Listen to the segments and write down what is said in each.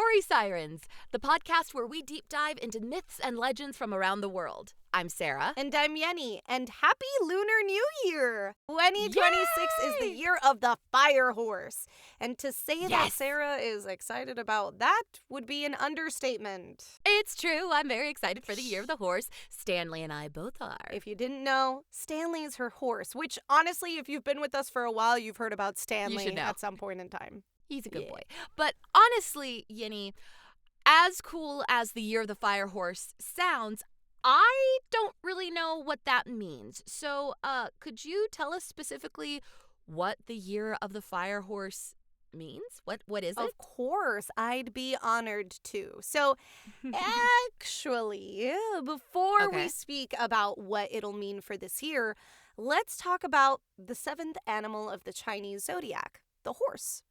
Story Sirens, the podcast where we deep dive into myths and legends from around the world. I'm Sarah. And I'm Yenny. And happy Lunar New Year! 2026 is the year of the fire horse. And to say that Sarah is excited about that would be an understatement. It's true. I'm very excited for the year of the horse. Stanley and I both are. If you didn't know, Stanley is her horse, which honestly, if you've been with us for a while, you've heard about Stanley at some point in time. He's a good boy. But honestly, Yenny, as cool as the year of the fire horse sounds, I don't really know what that means. So, could you tell us specifically what the year of the fire horse means? What is it? Of course, I'd be honored to. So, actually, before we speak about what it'll mean for this year, let's talk about the seventh animal of the Chinese zodiac, the horse.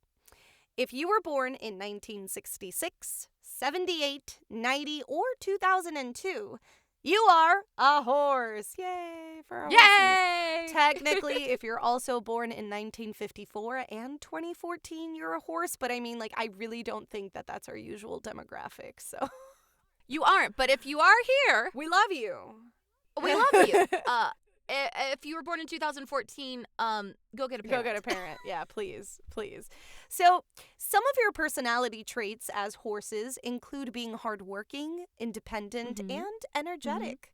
If you were born in 1966, 78, 90, or 2002, you are a horse. Yay for our horses. Technically, if you're also born in 1954 and 2014, you're a horse. But I mean, I really don't think that that's our usual demographic. So you aren't. But if you are here, we love you. We love you. If you were born in 2014, go get a parent. Go get a parent. Yeah, please. So, some of your personality traits as horses include being hardworking, independent, and energetic.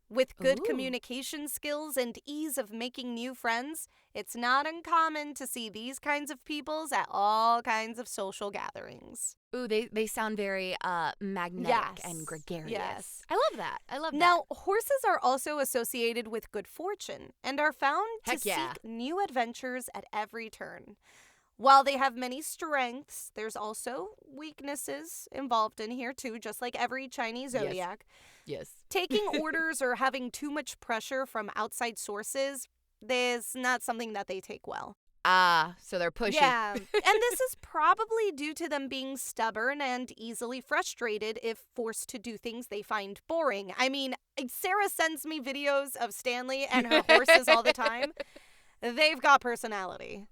With good communication skills and ease of making new friends, it's not uncommon to see these kinds of peoples at all kinds of social gatherings. Ooh, they sound very magnetic and gregarious. Yes. I love that. Now, horses are also associated with good fortune and are found to seek new adventures at every turn. While they have many strengths, there's also weaknesses involved in here too, just like every Chinese zodiac. Yes. Taking orders or having too much pressure from outside sources is not something that they take well. So they're pushy. Yeah, and this is probably due to them being stubborn and easily frustrated if forced to do things they find boring. I mean, Sarah sends me videos of Stanley and her horses all the time. They've got personality.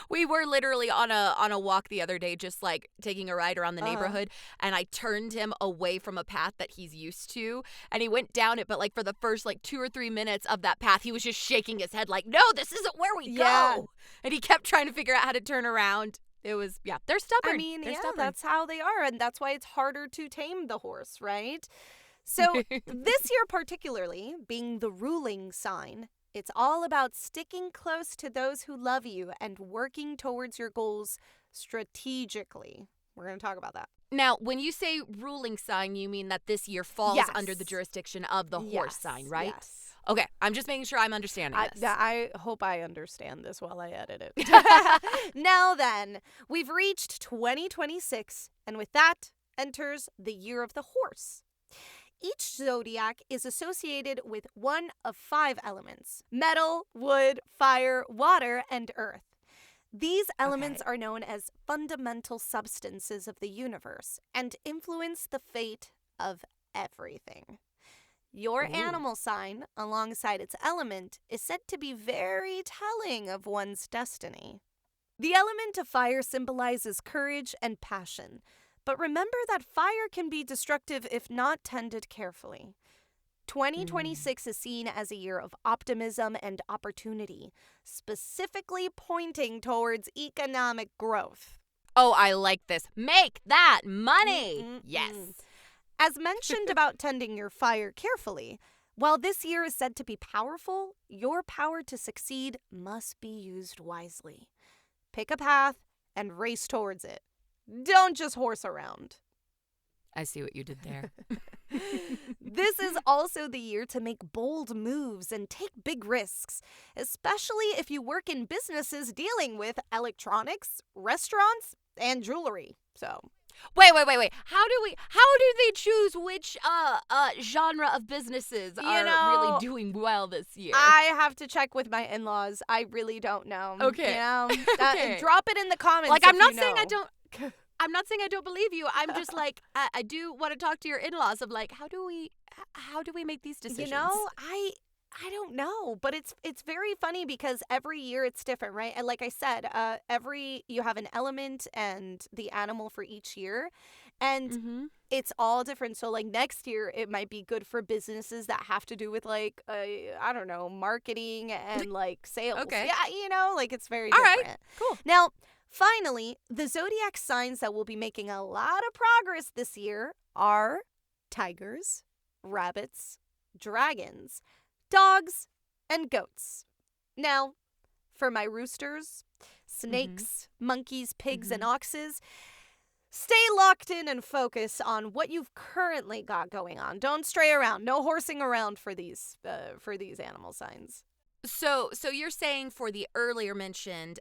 We were literally on a walk the other day, just taking a ride around the neighborhood, and I turned him away from a path that he's used to, and he went down it, but for the first 2 or 3 minutes of that path, he was just shaking his head no, this isn't where we go. And he kept trying to figure out how to turn around. It was, they're stubborn. I mean, they're stubborn. That's how they are, and that's why it's harder to tame the horse, right? So this year particularly, being the ruling sign, it's all about sticking close to those who love you and working towards your goals strategically. We're going to talk about that. Now, when you say ruling sign, you mean that this year falls under the jurisdiction of the horse sign, right? Yes. Okay, I'm just making sure I'm understanding this. I hope I understand this while I edit it. Now then, we've reached 2026, and with that enters the year of the horse. Each zodiac is associated with one of 5 elements: metal, wood, fire, water, and earth. These elements are known as fundamental substances of the universe and influence the fate of everything. Your animal sign, alongside its element, is said to be very telling of one's destiny. The element of fire symbolizes courage and passion. But remember that fire can be destructive if not tended carefully. 2026 is seen as a year of optimism and opportunity, specifically pointing towards economic growth. Oh, I like this. Make that money! Yes. As mentioned about tending your fire carefully, while this year is said to be powerful, your power to succeed must be used wisely. Pick a path and race towards it. Don't just horse around. I see what you did there. This is also the year to make bold moves and take big risks, especially if you work in businesses dealing with electronics, restaurants, and jewelry. So, wait. How do they choose which genre of businesses are really doing well this year? I have to check with my in-laws. I really don't know. Okay. Drop it in the comments. I'm not saying I don't believe you. I'm just I do want to talk to your in-laws of how do we make these decisions? I don't know, but it's very funny because every year it's different, right? And like I said, you have an element and the animal for each year, and Mm-hmm. it's all different. So like next year, it might be good for businesses that have to do with like I don't know, marketing and like sales. Okay. Yeah, like it's very All right. different. Cool. Now, finally, the zodiac signs that will be making a lot of progress this year are tigers, rabbits, dragons, dogs, and goats. Now, for my roosters, snakes, monkeys, pigs, and oxes, stay locked in and focus on what you've currently got going on. Don't stray around. No horsing around for these animal signs. So you're saying for the earlier mentioned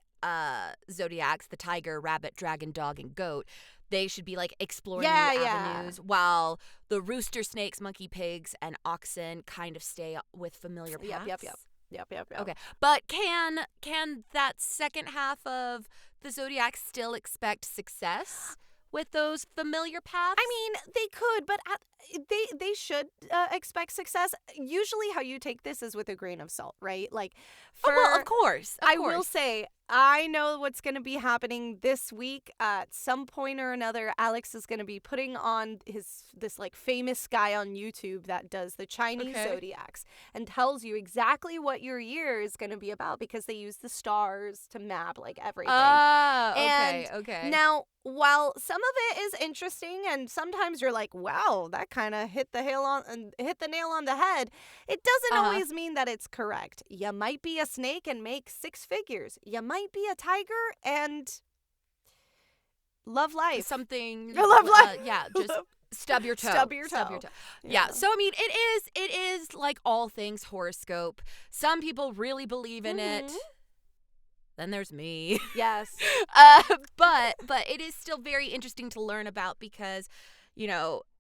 zodiacs, the tiger, rabbit, dragon, dog, and goat, they should be like exploring new avenues, while the rooster, snakes, monkey, pigs, and oxen kind of stay with familiar paths. Yep. Okay, but can that second half of the zodiac still expect success with those familiar paths? I mean, they could, but they should expect success. Usually, how you take this is with a grain of salt, right? Like, of course. I will say, I know what's going to be happening this week. At some point or another, Alex is going to be putting on this like famous guy on YouTube that does the Chinese zodiacs and tells you exactly what your year is going to be about because they use the stars to map like everything. Okay. Now, while some of it is interesting and sometimes you're like, wow, that kind of hit the nail on the head, it doesn't always mean that it's correct. You might be a snake and make 6 figures. You might be a tiger and love life. Something. Love life. Just stub your toe. Stub your toe. Yeah. So I mean, it is like all things horoscope. Some people really believe in it. Then there's me. Yes. But it is still very interesting to learn about because,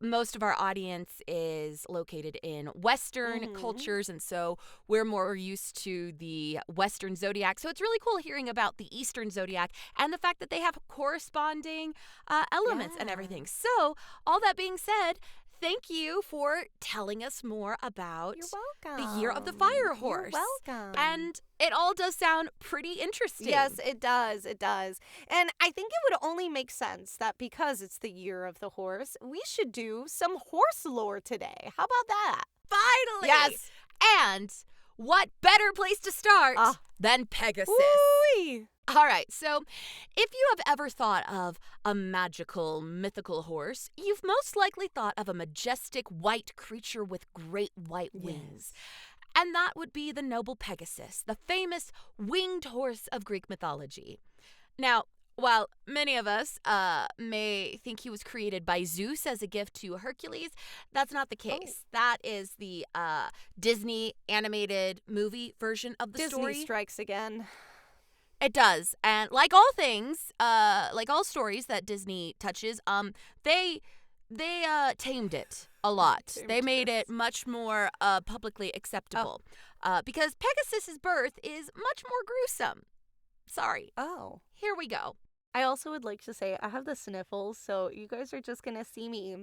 most of our audience is located in Western cultures, and so we're more used to the Western zodiac. So it's really cool hearing about the Eastern zodiac and the fact that they have corresponding elements and everything. So all that being said, thank you for telling us more about the Year of the Fire Horse. You're welcome. And it all does sound pretty interesting. Yes, it does. It does. And I think it would only make sense that because it's the Year of the Horse, we should do some horse lore today. How about that? Finally! Yes. And what better place to start than Pegasus? Ooh-wee. All right, so if you have ever thought of a magical, mythical horse, you've most likely thought of a majestic white creature with great white wings. And that would be the noble Pegasus, the famous winged horse of Greek mythology. Now, while many of us may think he was created by Zeus as a gift to Hercules, that's not the case. That is the Disney animated movie version of the story. Disney strikes again. It does. And like all things, like all stories that Disney touches, they tamed it a lot. They made it much more publicly acceptable. Because Pegasus's birth is much more gruesome. Sorry. Oh. Here we go. I also would like to say I have the sniffles, so you guys are just going to see me.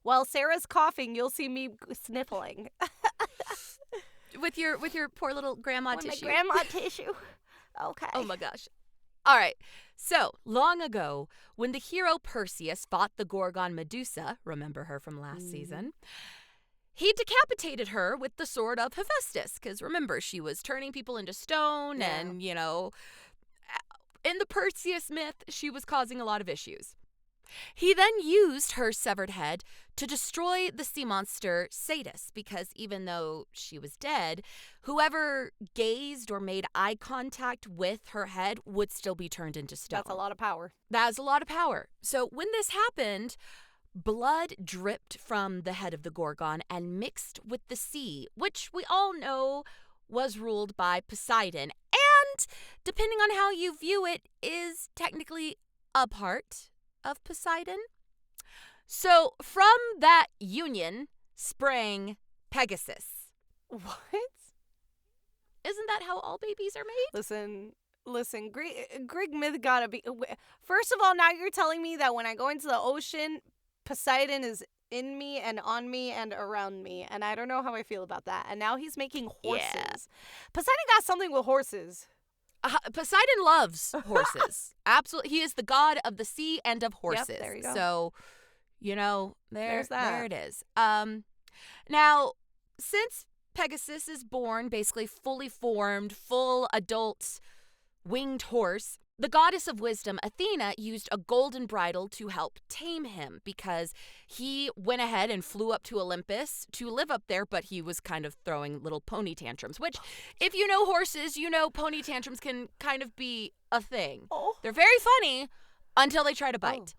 While Sarah's coughing, you'll see me sniffling. With your poor little grandma tissue. My grandma tissue. Okay. Oh my gosh. All right. So, long ago, when the hero Perseus fought the Gorgon Medusa, remember her from last season, he decapitated her with the sword of Hephaestus, because remember, she was turning people into stone and, in the Perseus myth, she was causing a lot of issues. He then used her severed head to destroy the sea monster Cetus, because even though she was dead, whoever gazed or made eye contact with her head would still be turned into stone. That's a lot of power. That's a lot of power. So when this happened, blood dripped from the head of the Gorgon and mixed with the sea, which we all know was ruled by Poseidon, and, depending on how you view it, is technically a part of Poseidon. So from that union sprang Pegasus. What? Isn't that how all babies are made? Listen, Greek myth gotta be... First of all, now you're telling me that when I go into the ocean, Poseidon is in me and on me and around me, and I don't know how I feel about that. And now he's making horses. Yeah. Poseidon got something with horses. Poseidon loves horses. Absolutely. He is the god of the sea and of horses. Yep, there you go. So, There's that. there it is. Now, since Pegasus is born basically fully formed, full adult winged horse, the goddess of wisdom, Athena, used a golden bridle to help tame him because he went ahead and flew up to Olympus to live up there, but he was kind of throwing little pony tantrums, which, if you know horses, you know pony tantrums can kind of be a thing. Oh. They're very funny until they try to bite.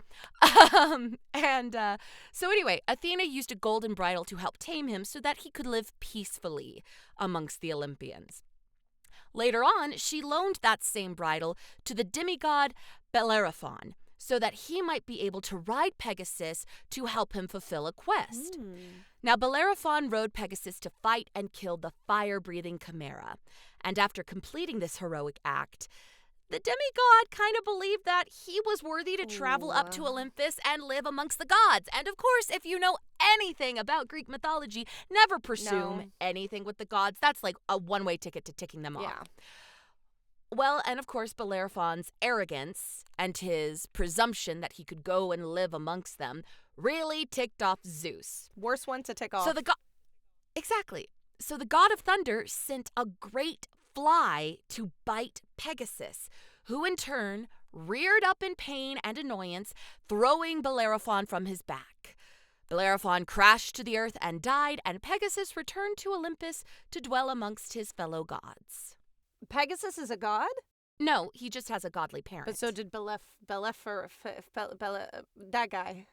So anyway, Athena used a golden bridle to help tame him so that he could live peacefully amongst the Olympians. Later on, she loaned that same bridle to the demigod Bellerophon so that he might be able to ride Pegasus to help him fulfill a quest. Now, Bellerophon rode Pegasus to fight and kill the fire-breathing chimera. And after completing this heroic act, the demigod kind of believed that he was worthy to travel up to Olympus and live amongst the gods. And of course, if you know anything about Greek mythology, never presume anything with the gods. That's like a one-way ticket to ticking them off. Yeah. Well, and of course, Bellerophon's arrogance and his presumption that he could go and live amongst them really ticked off Zeus. Worst one to tick off. Exactly. So the god of thunder sent a great fly to bite Pegasus, who in turn reared up in pain and annoyance, throwing Bellerophon from his back. Bellerophon crashed to the earth and died, and Pegasus returned to Olympus to dwell amongst his fellow gods. Pegasus is a god? No, he just has a godly parent. But so did that guy.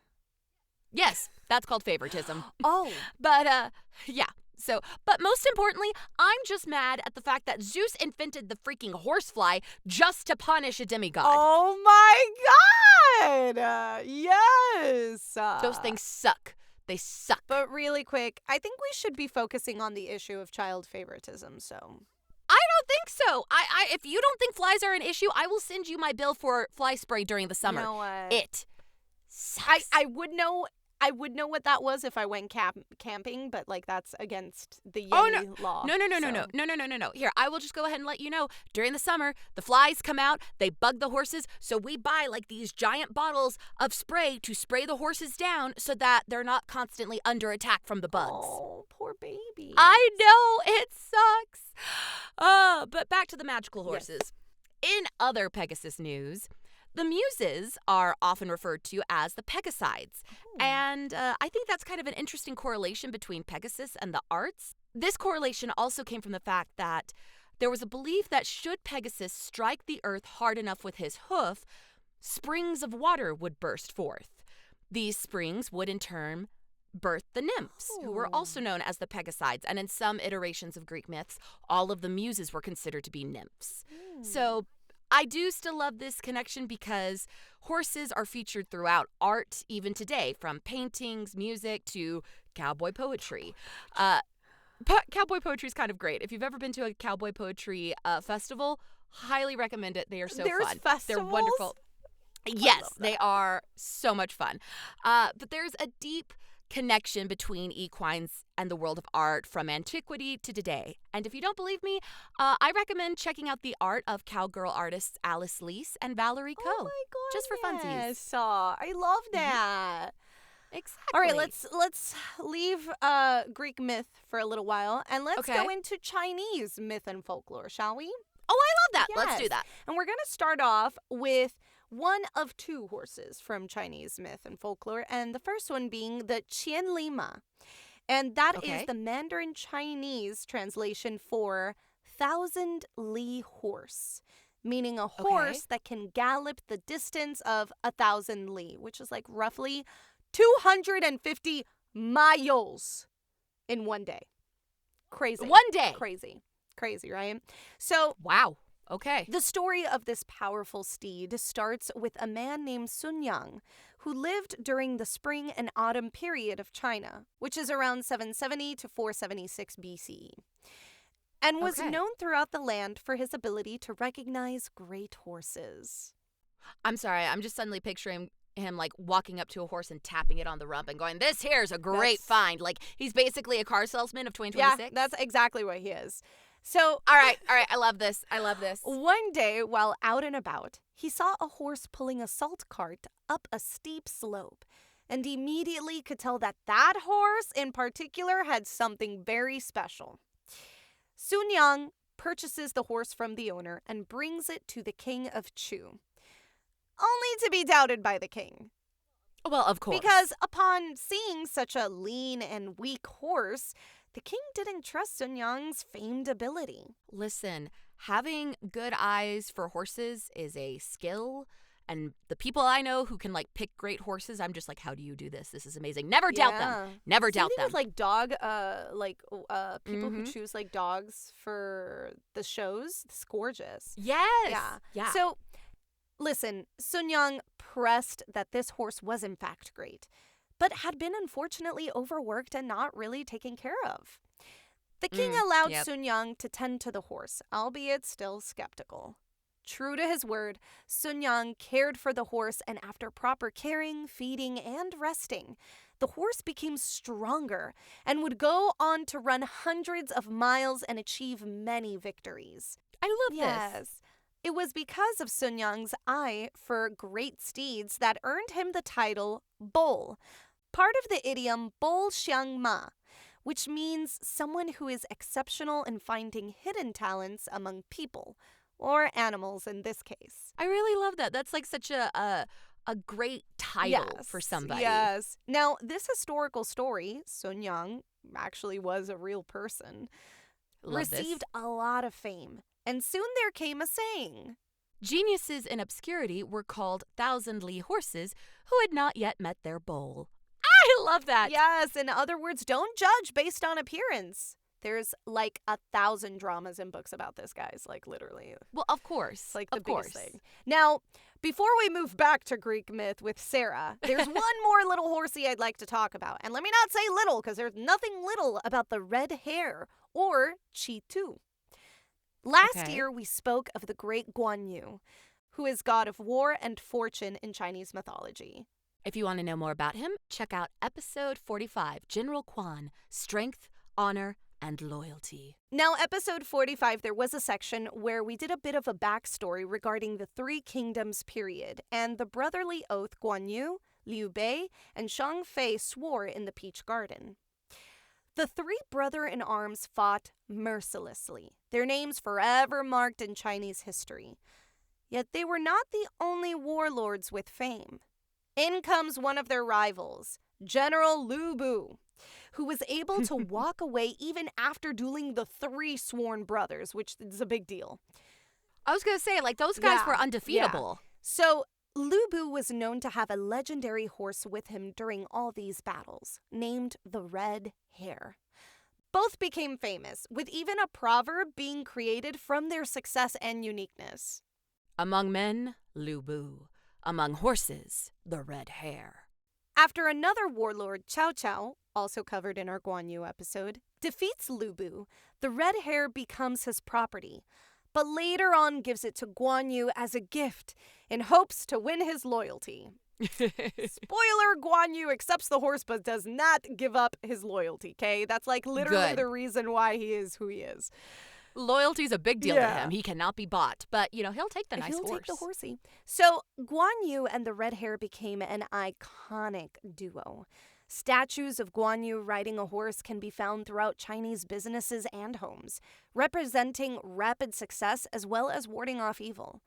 Yes, that's called favoritism. Oh. But, yeah. So, but most importantly, I'm just mad at the fact that Zeus invented the freaking horsefly just to punish a demigod. Oh my god! Yes! Those things suck. They suck. But really quick, I think we should be focusing on the issue of child favoritism, so... I don't think so. If you don't think flies are an issue, I will send you my bill for fly spray during the summer. You know what? It sucks. I would know what that was if I went camping, but like that's against the Yeti law. No. Here, I will just go ahead and let you know. During the summer, the flies come out, they bug the horses, so we buy like these giant bottles of spray to spray the horses down so that they're not constantly under attack from the bugs. Oh, poor baby. I know, it sucks. But back to the magical horses. Yes. In other Pegasus news, the Muses are often referred to as the Pegasides, and I think that's kind of an interesting correlation between Pegasus and the arts. This correlation also came from the fact that there was a belief that should Pegasus strike the earth hard enough with his hoof, springs of water would burst forth. These springs would in turn birth the nymphs, who were also known as the Pegasides, and in some iterations of Greek myths, all of the Muses were considered to be nymphs. So I do still love this connection because horses are featured throughout art even today, from paintings, music, to cowboy poetry. Cowboy poetry is kind of great. If you've ever been to a cowboy poetry festival, highly recommend it. They are so There's fun. Festivals? They're wonderful. Yes, they are so much fun. But there's a deep connection between equines and the world of art from antiquity to today. And if you don't believe me, I recommend checking out the art of cowgirl artists Alice Leese and Valerie Coe. Oh my god! Just for funsies. I love that. Exactly. All right, let's leave Greek myth for a little while, and let's go into Chinese myth and folklore, shall we? Oh, I love that. Yes. Let's do that. And we're going to start off with one of two horses from Chinese myth and folklore, and the first one being the Qianlima. And that is the Mandarin Chinese translation for 1,000-li horse, meaning a horse that can gallop the distance of 1,000 li, which is like roughly 250 miles in one day. Crazy. One day. Crazy, right? So, wow. Okay. The story of this powerful steed starts with a man named Sun Yang, who lived during the spring and autumn period of China, which is around 770 to 476 BCE, and was known throughout the land for his ability to recognize great horses. I'm sorry, I'm just suddenly picturing him like walking up to a horse and tapping it on the rump and going, "This here's a great find." Like he's basically a car salesman of 2026. Yeah, that's exactly what he is. So, all right, I love this. One day, while out and about, he saw a horse pulling a salt cart up a steep slope, and immediately could tell that that horse in particular had something very special. Sun Yang purchases the horse from the owner and brings it to the king of Chu, only to be doubted by the king. Well, of course. Because upon seeing such a lean and weak horse, the king didn't trust Sun Yang's famed ability. Listen, having good eyes for horses is a skill. And the people I know who can like pick great horses, I'm just like, how do you do this? This is amazing. Never doubt them. Never doubt them. With like dog, people who choose like dogs for the shows. It's gorgeous. Yes. Yeah. So, listen, Sun Yang pressed that this horse was in fact great, but had been unfortunately overworked and not really taken care of. The king allowed Sun Yang to tend to the horse, albeit still skeptical. True to his word, Sun Yang cared for the horse, and after proper caring, feeding, and resting, the horse became stronger and would go on to run hundreds of miles and achieve many victories. I love this. It was because of Sun Yang's eye for great steeds that earned him the title Bull, part of the idiom Bull Xiang Ma, which means someone who is exceptional in finding hidden talents among people, or animals in this case. I really love that. That's like such a great title for somebody. Yes. Now, this historical story, Sun Yang actually was a real person, received a lot of fame. And soon there came a saying. Geniuses in obscurity were called thousandly horses who had not yet met their bowl. I love that. Yes, in other words, don't judge based on appearance. There's like 1,000 dramas and books about this, guys. Like literally. Well, of course. It's like the biggest thing. Now, before we move back to Greek myth with Sarah, there's one more little horsey I'd like to talk about. And let me not say little, because there's nothing little about the red hare, or Chitu. Last year, we spoke of the great Guan Yu, who is god of war and fortune in Chinese mythology. If you want to know more about him, check out episode 45, General Quan, Strength, Honor, and Loyalty. Now, episode 45, there was a section where we did a bit of a backstory regarding the Three Kingdoms period and the brotherly oath Guan Yu, Liu Bei, and Shang Fei swore in the Peach Garden. The three brother-in-arms fought mercilessly, their names forever marked in Chinese history. Yet they were not the only warlords with fame. In comes one of their rivals, General Lu Bu, who was able to walk away even after dueling the three sworn brothers, which is a big deal. I was going to say, like, those guys were undefeatable. Yeah. So, Lu Bu was known to have a legendary horse with him during all these battles, named the Red Hare. Both became famous, with even a proverb being created from their success and uniqueness. Among men, Lu Bu. Among horses, the Red Hare. After another warlord, Cao Cao, also covered in our Guan Yu episode, defeats Lu Bu, the Red Hare becomes his property, but later on gives it to Guan Yu as a gift in hopes to win his loyalty. Spoiler, Guan Yu accepts the horse but does not give up his loyalty, okay? That's like literally the reason why he is who he is. Loyalty's a big deal to him. He cannot be bought, but, you know, he'll take the nice horse. He'll take the horsey. So, Guan Yu and the Red Hare became an iconic duo. Statues of Guan Yu riding a horse can be found throughout Chinese businesses and homes, representing rapid success as well as warding off evil.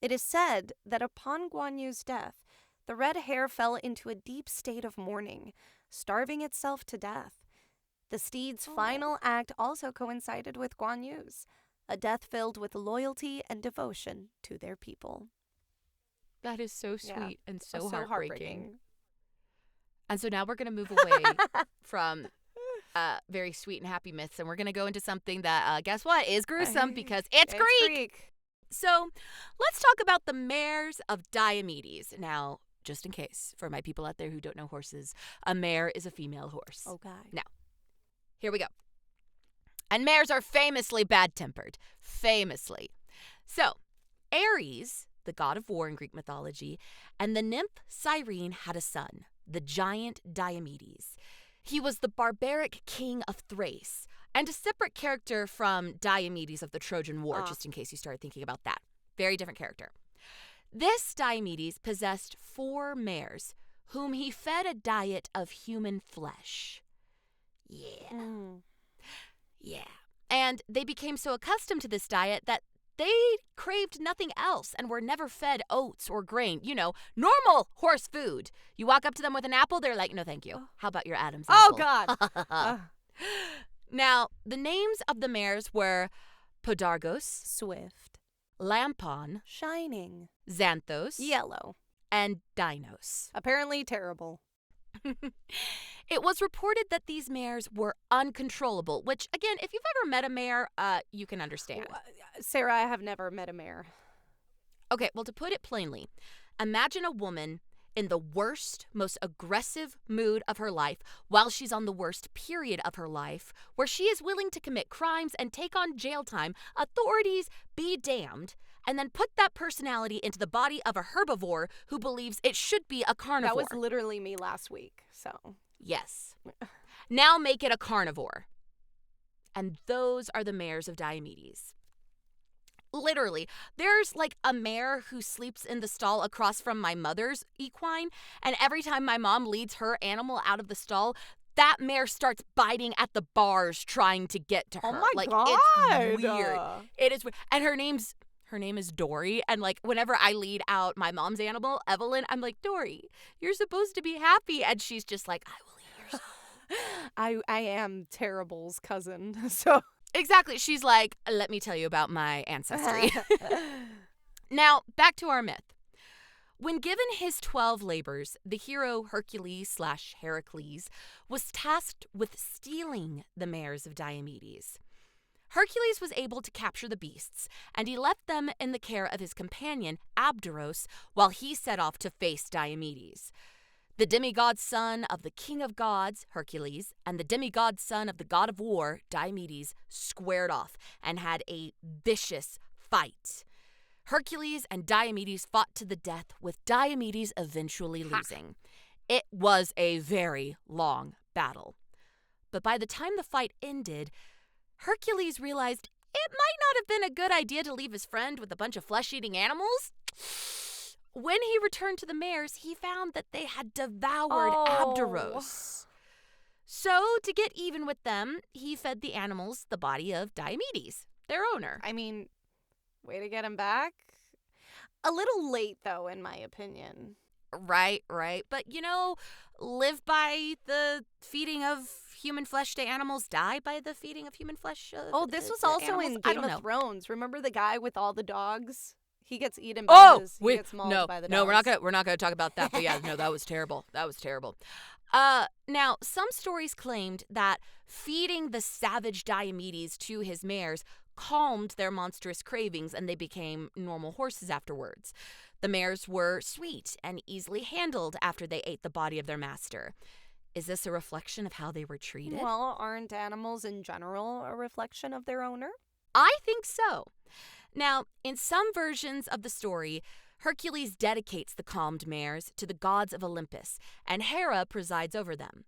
It is said that upon Guan Yu's death, the Red Hare fell into a deep state of mourning, starving itself to death. The Steeds' final act also coincided with Guan Yu's, a death filled with loyalty and devotion to their people. That is so sweet and so heartbreaking. And so now we're going to move away from very sweet and happy myths, and we're going to go into something that, guess what, is gruesome because it's Greek. So let's talk about the mares of Diomedes. Now, just in case, for my people out there who don't know horses, a mare is a female horse. Okay. Now, here we go. And mares are famously bad-tempered. Famously. So, Ares, the god of war in Greek mythology, and the nymph Cyrene had a son, the giant Diomedes. He was the barbaric king of Thrace, and a separate character from Diomedes of the Trojan War, just in case you started thinking about that. Very different character. This Diomedes possessed 4 mares, whom he fed a diet of human flesh. Yeah. And they became so accustomed to this diet that they craved nothing else and were never fed oats or grain. You know, normal horse food. You walk up to them with an apple, they're like, no, thank you. How about your Adam's apple? Oh, God. Now, the names of the mares were Podargos, Swift. Lampon, Shining. Xanthos, Yellow. and Dinos. Apparently terrible. It was reported that these mares were uncontrollable, which, again, if you've ever met a mare, you can understand. Sarah, I have never met a mare. Okay, well, to put it plainly, imagine a woman in the worst, most aggressive mood of her life while she's on the worst period of her life, where she is willing to commit crimes and take on jail time, authorities be damned, and then put that personality into the body of a herbivore who believes it should be a carnivore. That was literally me last week, so. Yes. Now make it a carnivore. And those are the mares of Diomedes. Literally, there's like a mare who sleeps in the stall across from my mother's equine, and every time my mom leads her animal out of the stall, that mare starts biting at the bars trying to get to her. Oh my God. It's weird. It is weird. And her name is Dory, and like whenever I lead out my mom's animal, Evelyn, I'm like, Dory, you're supposed to be happy, and she's just like, I will eat your soul. I am Terrible's cousin, so. Exactly. She's like, let me tell you about my ancestry. Now, back to our myth. When given his 12 labors, the hero Hercules/Heracles was tasked with stealing the mares of Diomedes. Hercules was able to capture the beasts, and he left them in the care of his companion, Abderos, while he set off to face Diomedes. The demigod son of the king of gods, Hercules, and the demigod son of the god of war, Diomedes, squared off and had a vicious fight. Hercules and Diomedes fought to the death, with Diomedes eventually losing. It was a very long battle. But by the time the fight ended, Hercules realized it might not have been a good idea to leave his friend with a bunch of flesh-eating animals. When he returned to the mares, he found that they had devoured Abderos. So, to get even with them, he fed the animals the body of Diomedes, their owner. I mean, way to get him back. A little late, though, in my opinion. Right. But, live by the feeding of human flesh to animals, die by the feeding of human flesh this was to also animals? in I Game don't of know. Thrones. Remember the guy with all the dogs? He gets eaten by he gets mauled by the dogs. No, we're not gonna talk about that. But yeah, no, that was terrible. Now, some stories claimed that feeding the savage Diomedes to his mares calmed their monstrous cravings, and they became normal horses afterwards. The mares were sweet and easily handled after they ate the body of their master. Is this a reflection of how they were treated? Well, aren't animals in general a reflection of their owner? I think so. Now, in some versions of the story, Hercules dedicates the calmed mares to the gods of Olympus, and Hera presides over them.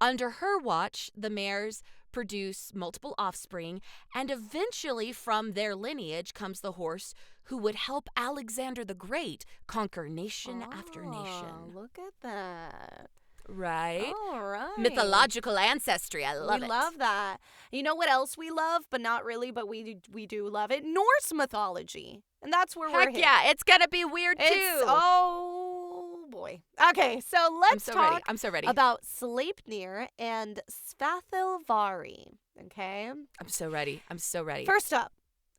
Under her watch, the mares produce multiple offspring, and eventually from their lineage comes the horse who would help Alexander the Great conquer nation after nation. Look at that. Right? All right. Mythological ancestry. I love it. We love that. You know what else we love, but not really, but we do love it? Norse mythology. And that's where we're Heck here. yeah, it's gonna be weird too. Oh boy. Okay, so let's talk I'm so ready. about Sleipnir and Svathelvari. Okay? I'm so ready. First up,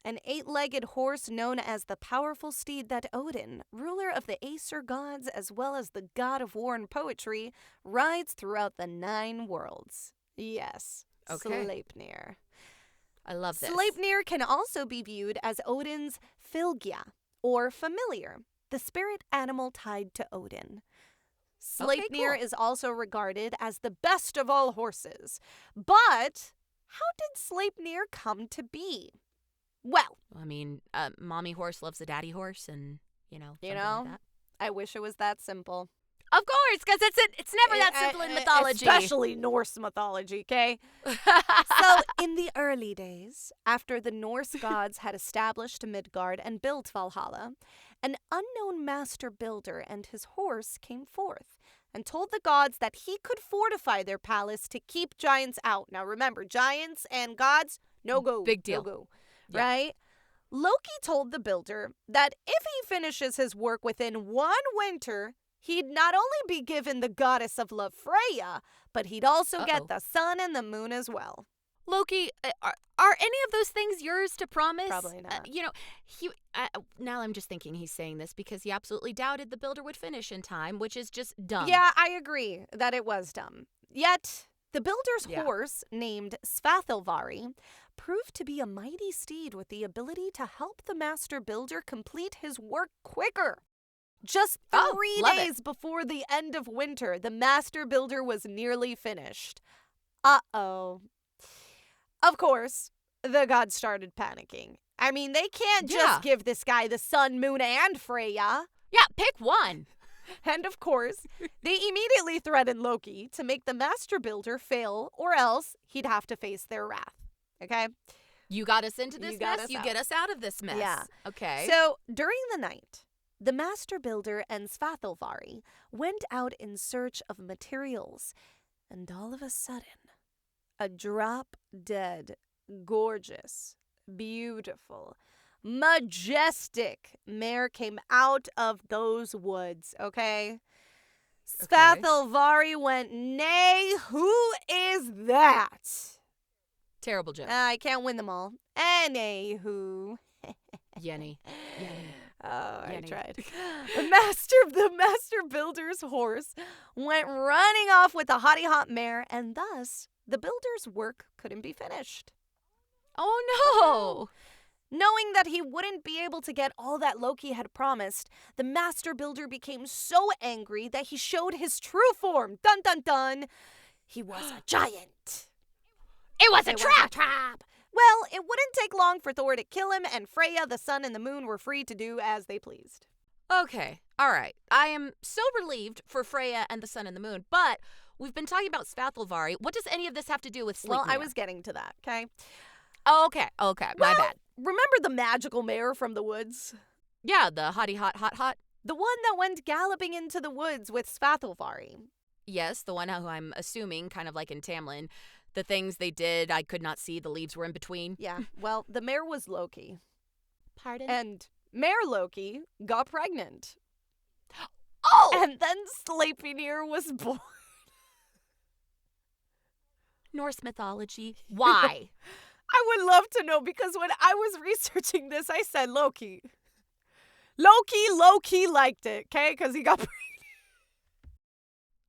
an 8-legged horse known as the powerful steed that Odin, ruler of the Aesir gods as well as the god of war and poetry, rides throughout the 9 worlds. Yes, Okay. Sleipnir. I love this. Sleipnir can also be viewed as Odin's Fylgja, or familiar, the spirit animal tied to Odin. Sleipnir is also regarded as the best of all horses. But how did Sleipnir come to be? Well, I mean, mommy horse loves a daddy horse, and, something like that. I wish it was that simple. Of course, because it's never that simple in mythology. Especially Norse mythology, okay? So, in the early days, after the Norse gods had established Midgard and built Valhalla, an unknown master builder and his horse came forth and told the gods that he could fortify their palace to keep giants out. Now remember, giants and gods, no go. Big deal. No go, Yeah. right? Loki told the builder that if he finishes his work within 1 winter, he'd not only be given the goddess of love Freya, but he'd also get the sun and the moon as well. Loki, are any of those things yours to promise? Probably not. Now I'm just thinking he's saying this because he absolutely doubted the builder would finish in time, which is just dumb. Yeah, I agree that it was dumb. Yet, the builder's horse, named Svathelvari, proved to be a mighty steed with the ability to help the master builder complete his work quicker. Just 3 days before the end of winter, the master builder was nearly finished. Uh-oh. Of course, the gods started panicking. I mean, they can't just give this guy the sun, moon, and Freya. Yeah, pick one. And of course, they immediately threatened Loki to make the master builder fail, or else he'd have to face their wrath. Okay? You got us into this mess, you get us out of this mess. Yeah. Okay. So, during the night, the master builder and Svathelvari went out in search of materials, and all of a sudden, a drop-dead, gorgeous, beautiful, majestic mare came out of those woods, okay? Svathelvari went, "Nay, who is that?" Terrible joke. I can't win them all. Anywho. Yenny. Oh, I Yenny. tried. The master builder's horse went running off with the hottie hot mare, and thus the builder's work couldn't be finished. Oh no! Knowing that he wouldn't be able to get all that Loki had promised, the master builder became so angry that he showed his true form. Dun dun dun! He was a giant. It was a trap! Well, it wouldn't take long for Thor to kill him, and Freya, the sun, and the moon were free to do as they pleased. Okay, all right. I am so relieved for Freya and the sun and the moon, but we've been talking about Svathelvari. What does any of this have to do with Sleipnir? Well, I was getting to that, okay? Oh, okay, my bad. Remember the magical mare from the woods? Yeah, the hottie hot. The one that went galloping into the woods with Svathelvari. Yes, the one who I'm assuming, kind of like in Tamlin, the things they did, I could not see, the leaves were in between. Yeah, well, the mare was Loki. Pardon? And Mare Loki got pregnant. Oh! And then Sleipnir was born. Norse mythology. Why? I would love to know, because when I was researching this, I said Loki. Loki liked it, okay? Because he got pregnant.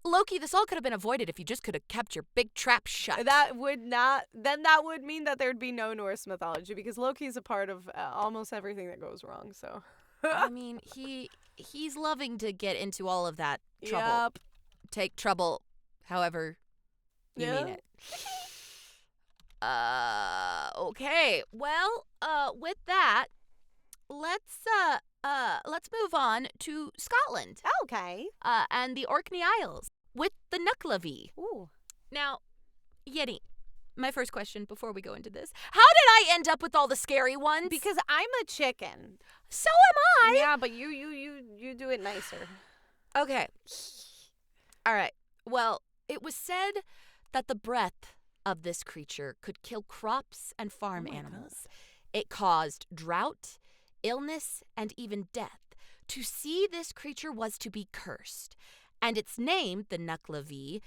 Loki, this all could have been avoided if you just could have kept your big trap shut. That would mean that there'd be no Norse mythology, because Loki's a part of almost everything that goes wrong, so. I mean, he's loving to get into all of that trouble. Yep. Take trouble however you mean it. Okay. Well, with that, let's move on to Scotland. Okay. And the Orkney Isles with the Nucklavi. Ooh. Now, Yenny, my first question before we go into this: how did I end up with all the scary ones? Because I'm a chicken. So am I. Yeah, but you do it nicer. Okay. All right. Well, it was said that the breath of this creature could kill crops and farm animals. It caused drought, illness, and even death. To see this creature was to be cursed. And its name, the Nucklavi,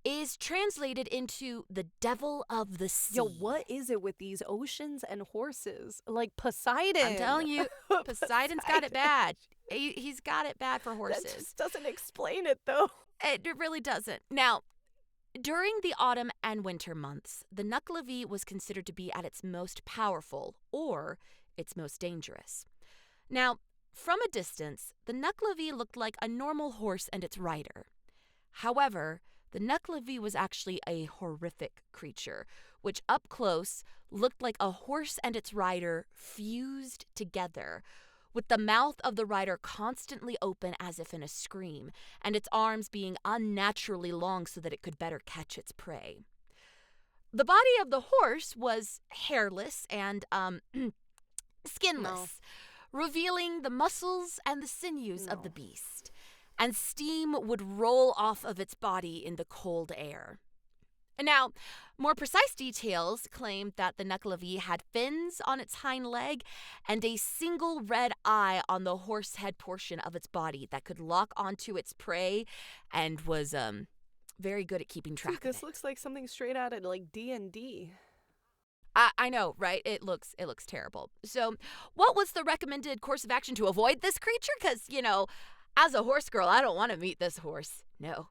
is translated into the devil of the sea. Yo, what is it with these oceans and horses? Like Poseidon. I'm telling you, Poseidon's got it bad. He's got it bad for horses. That just doesn't explain it, though. It really doesn't. Now, during the autumn and winter months, the Nucklavi was considered to be at its most powerful, or its most dangerous. Now, from a distance, the Nucklavi looked like a normal horse and its rider. However, the Nucklavi was actually a horrific creature, which up close looked like a horse and its rider fused together, with the mouth of the rider constantly open as if in a scream, and its arms being unnaturally long so that it could better catch its prey. The body of the horse was hairless and skinless, revealing the muscles and the sinews of the beast, and steam would roll off of its body in the cold air. Now, more precise details claimed that the Nuckelavee had fins on its hind leg and a single red eye on the horse head portion of its body that could lock onto its prey and was very good at keeping track of it. This looks like something straight out of like D&D. I know, right? It looks terrible. So, what was the recommended course of action to avoid this creature? Because, as a horse girl, I don't want to meet this horse. No.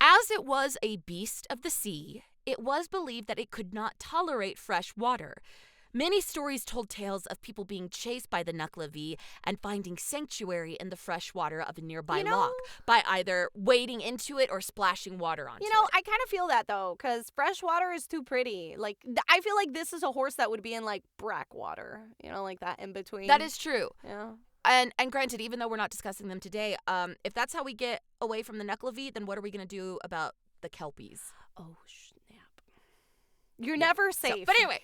As it was a beast of the sea, it was believed that it could not tolerate fresh water. Many stories told tales of people being chased by the Nuckelavee and finding sanctuary in the fresh water of a nearby loch by either wading into it or splashing water onto it. I kind of feel that, though, because fresh water is too pretty. Like, I feel like this is a horse that would be in, like, brack water, like that in between. That is true. Yeah. And granted, even though we're not discussing them today, if that's how we get away from the Nuckelavee, then what are we going to do about the Kelpies? Oh, snap. You're never safe. So, but anyway,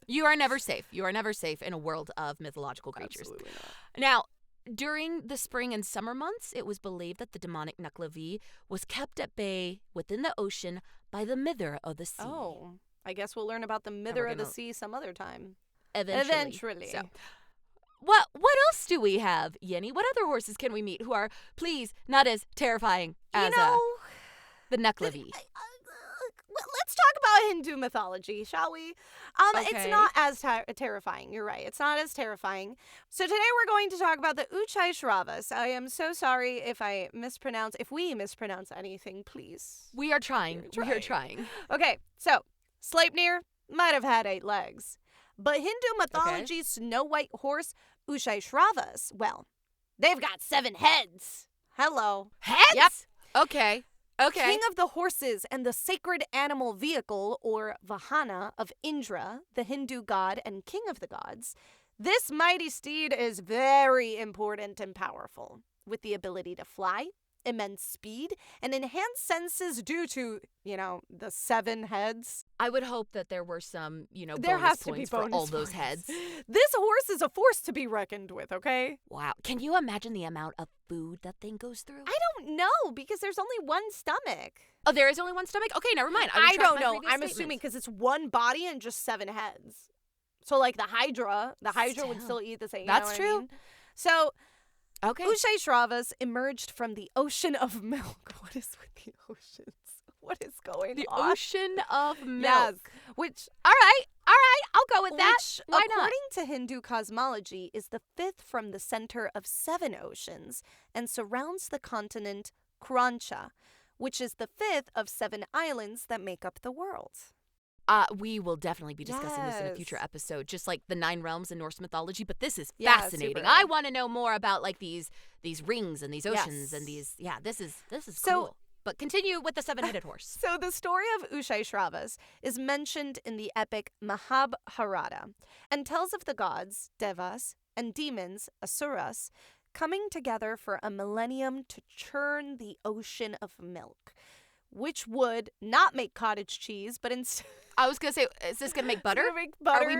you are never safe. You are never safe in a world of mythological creatures. Absolutely not. Now, during the spring and summer months, it was believed that the demonic Nuckelavee was kept at bay within the ocean by the Mither of the sea. Oh, I guess we'll learn about the Mither of the sea some other time. Eventually. So, what else do we have, Yenny? What other horses can we meet who are, please, not as terrifying as the Nuckelavee? Let's talk about Hindu mythology, shall we? Okay. It's not as terrifying. You're right. It's not as terrifying. So today we're going to talk about the Uchai-Shravas. I am so sorry if we mispronounce anything, please. We are trying. We are trying. Okay, so Sleipnir might have had 8 legs. But Hindu mythology's Snow White horse, Uchai-Shravas, well, they've got 7 heads. Hello. Heads? Yep. Okay. King of the horses and the sacred animal vehicle, or Vahana, of Indra, the Hindu god and king of the gods, this mighty steed is very important and powerful, with the ability to fly, immense speed, and enhanced senses due to, the 7 heads. I would hope that there were some, there bonus has to points be bonus for all points. those heads. This horse is a force to be reckoned with, okay? Wow. Can you imagine the amount of food that thing goes through? I don't know, because there's only one stomach. Oh, there is only one stomach? Okay, never mind. I don't know. I'm assuming because it's one body and just 7 heads. So, like the Hydra would still eat the same. That's true. I mean? So, okay. Uchai-Shravas emerged from the ocean of milk. What is with the oceans? What is going the on? The ocean of milk. Yes. Which, all right, I'll go with that. Why not? According to Hindu cosmology, is the 5th from the center of 7 oceans and surrounds the continent Krancha, which is the 5th of 7 islands that make up the world. We will definitely be discussing this in a future episode, just like the 9 realms in Norse mythology, but this is fascinating. I want to know more about like these rings and these oceans and these this is cool. But continue with the 7-headed horse. So the story of Uchai-Shravas is mentioned in the epic Mahabharata and tells of the gods, Devas, and demons, Asuras, coming together for a millennium to churn the ocean of milk, which would not make cottage cheese, but instead... I was going to say, is this going to make butter? Make butter? Are we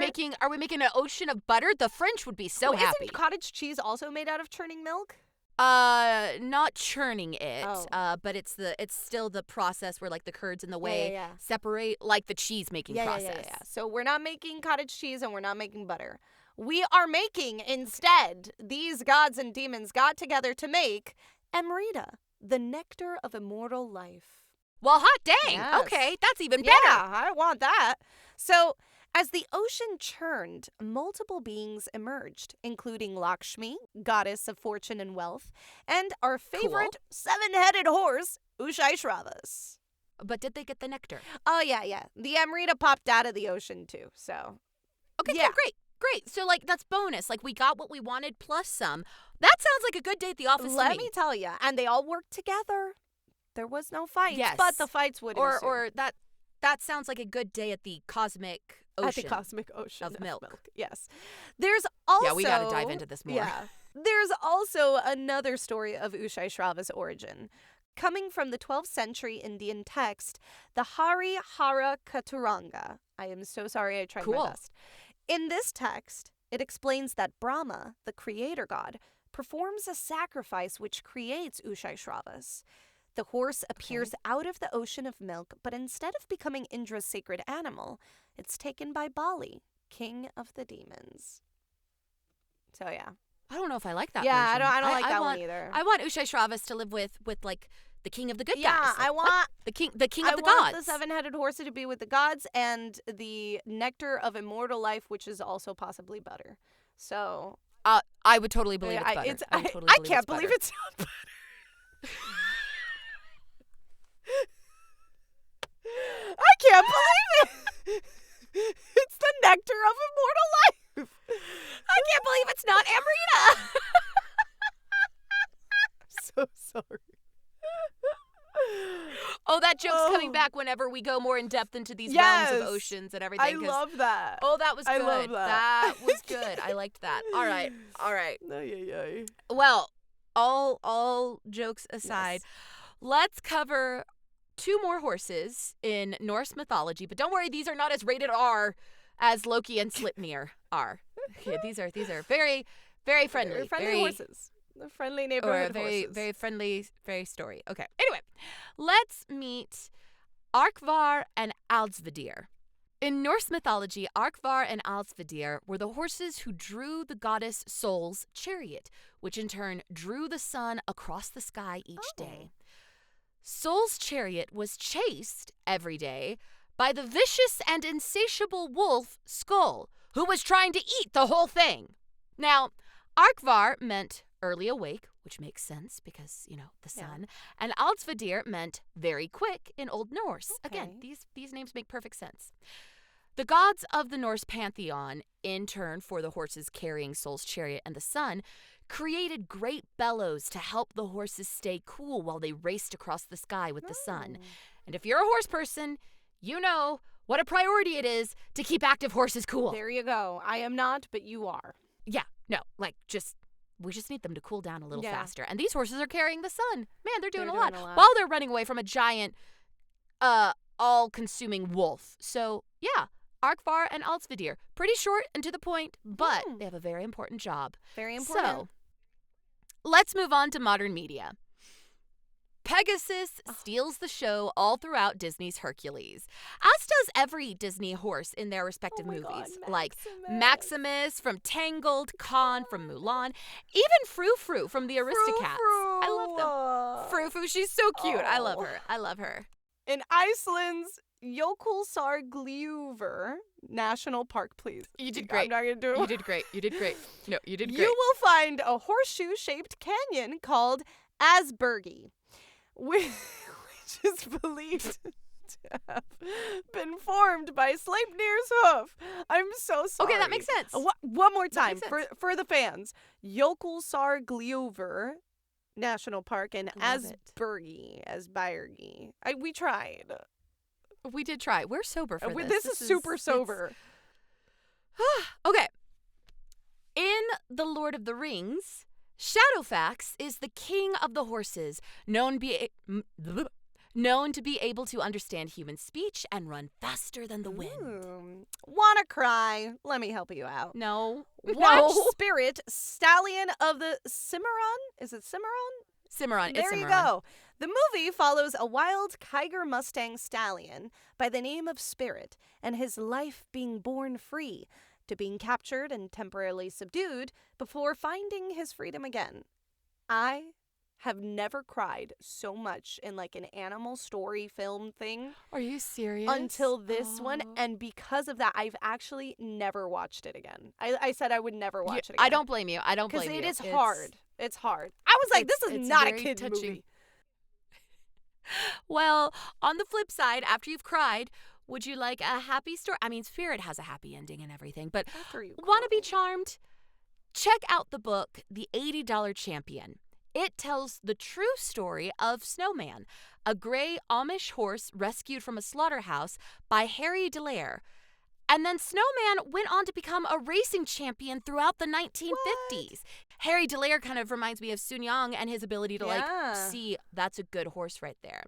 making an ocean of butter? The French would be so happy. Isn't cottage cheese also made out of churning milk? Not churning it, but it's still the process where like the curds and the whey separate, like the cheese making process. Yeah. So we're not making cottage cheese and we're not making butter. We are making, instead, these gods and demons got together to make Amrita, the nectar of immortal life. Well, hot dang. Yes. Okay, that's even better. Yeah, I want that. So, as the ocean churned, multiple beings emerged, including Lakshmi, goddess of fortune and wealth, and our favorite 7-headed horse, Uchai-Shravas. But did they get the nectar? Oh, yeah. The Amrita popped out of the ocean, too, so. Okay, cool, great. So, like, that's bonus. Like, we got what we wanted plus some. That sounds like a good day at the office Let to me. me tell you. And they all worked together. There was no fight. Yes. But the fights would ensue. Or that sounds like a good day at the cosmic ocean. At the cosmic ocean of milk. Yes. There's Also, yeah, we got to dive into this more. Yeah. There's also another story of Ushai-Shrava's origin. Coming from the 12th century Indian text, the Hari Hara Katuranga. I am so sorry, I tried my best. In this text, it explains that Brahma, the creator god, performs a sacrifice which creates Ushai-Shravas. The horse appears out of the ocean of milk, but instead of becoming Indra's sacred animal, it's taken by Bali, king of the demons. So yeah. I don't know if I like that version. I don't like that one either. I want Ushai-Shravas to live with like the king of the good guys. Yeah, Like, I want the king of the gods. I want the seven-headed horse to be with the gods and the nectar of immortal life, which is also possibly butter. So I would totally believe it's butter. I can't believe it's not butter. I can't believe it. It's the nectar of immortal life. I can't believe it's not Amrita. I'm so sorry. Oh, that joke's coming back whenever we go more in depth into these realms of oceans and everything. I love that. Oh, that was good. I love that. That was good. I liked that. All right. Ay. Well, all jokes aside, let's cover 2 more horses in Norse mythology. But don't worry, these are not as rated R as Loki and Sleipnir are. Okay, these are very, very friendly. They're friendly horses. The friendly neighborhood very, horses. very friendly, very story. Okay. Anyway, let's meet Arkvar and Alsvadir. In Norse mythology, Arkvar and Alsvadir were the horses who drew the goddess Sol's chariot, which in turn drew the sun across the sky each day. Sol's chariot was chased every day by the vicious and insatiable wolf Skull, who was trying to eat the whole thing. Now, Arkvar meant early awake, which makes sense because, the sun. And Alsvadir meant very quick in Old Norse. Okay. Again, these names make perfect sense. The gods of the Norse pantheon, in turn for the horses carrying Sol's chariot and the sun, created great bellows to help the horses stay cool while they raced across the sky with the sun. And if you're a horse person, you know what a priority it is to keep active horses cool. There you go. I am not, but you are. Yeah, no, we just need them to cool down a little faster. And these horses are carrying the sun. Man, they're doing a lot while they're running away from a giant, all-consuming wolf. So, yeah, Arkvar and Alsvadir. Pretty short and to the point, but they have a very important job. Very important. So, let's move on to modern media. Pegasus steals the show all throughout Disney's Hercules, as does every Disney horse in their respective movies. God, like Maximus from Tangled, Khan from Mulan, even Frou Frou from the Aristocats. Frou-Frou. I love them. Frou Frou, she's so cute. I love her. I love her. In Iceland's Jökulsárgljúfur National Park, please. You did great. I'm not going to do it. You did great. You did great. No, you did great. You will find a horseshoe-shaped canyon called Aspergy, which is believed to have been formed by Sleipnir's hoof. I'm so sorry. Okay, that makes sense. One more time for the fans. Jökulsárgljúfur National Park in Aspergy. We tried. We did try. We're sober for this. This is super sober. Okay. In The Lord of the Rings, Shadowfax is the king of the horses, known to be able to understand human speech and run faster than the wind. Wanna cry? Let me help you out. No. Watch Spirit, stallion of the Cimarron. Is it Cimarron? Cimarron. There you go. The movie follows a wild Kiger Mustang stallion by the name of Spirit and his life being born free to being captured and temporarily subdued before finding his freedom again. I have never cried so much in like an animal story film thing. Are you serious? Until this one. And because of that, I've actually never watched it again. I said I would never watch it again. I don't blame you. Because it is hard. It's hard. I was like, this is not a kid's movie. Well, on the flip side, after you've cried, would you like a happy story? I mean, Spirit has a happy ending and everything, but want to be charmed? Check out the book, The $80 Champion. It tells the true story of Snowman, a gray Amish horse rescued from a slaughterhouse by Harry Delaire. And then Snowman went on to become a racing champion throughout the 1950s. What? Harry Dallaire kind of reminds me of Sun Yang and his ability to see that's a good horse right there.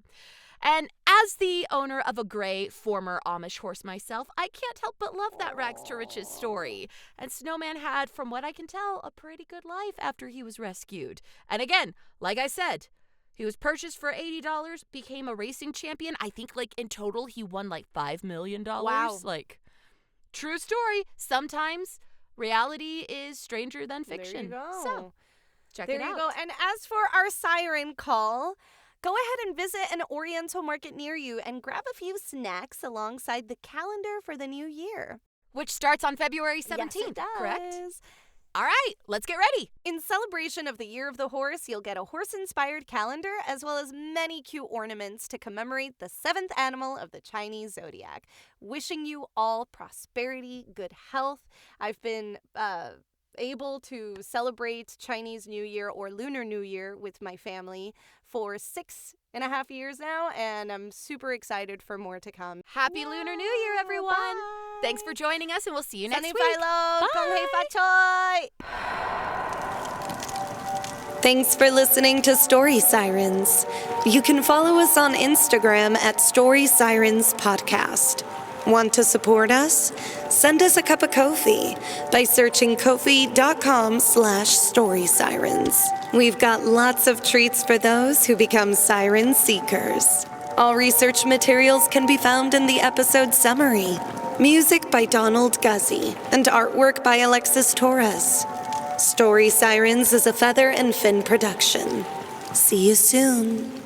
And as the owner of a gray former Amish horse myself, I can't help but love that rags to riches story. And Snowman had, from what I can tell, a pretty good life after he was rescued. And again, like I said, he was purchased for $80, became a racing champion. I think in total he won $5 million. Wow. True story. Sometimes reality is stranger than fiction. There you go. So, check it out. There you go. And as for our siren call, go ahead and visit an Oriental market near you and grab a few snacks alongside the calendar for the new year. Which starts on February 17th, yes, it does. Correct? All right, let's get ready. In celebration of the Year of the Horse, you'll get a horse-inspired calendar as well as many cute ornaments to commemorate the 7th animal of the Chinese zodiac. Wishing you all prosperity, good health. I've been able to celebrate Chinese New Year or Lunar New Year with my family for 6.5 years now, and I'm super excited for more to come. Happy Lunar New Year, everyone. Bye. Thanks for joining us, and we'll see you next week. Bye. Thanks for listening to Story Sirens. You can follow us on Instagram at Story Sirens Podcast. Want to support us? Send us a cup of Ko-fi by searching ko-fi.com/storysirens. We've got lots of treats for those who become siren seekers. All research materials can be found in the episode summary. Music by Donald Guzzi and artwork by Alexis Torres. Story Sirens is a Feather and Fin production. See you soon.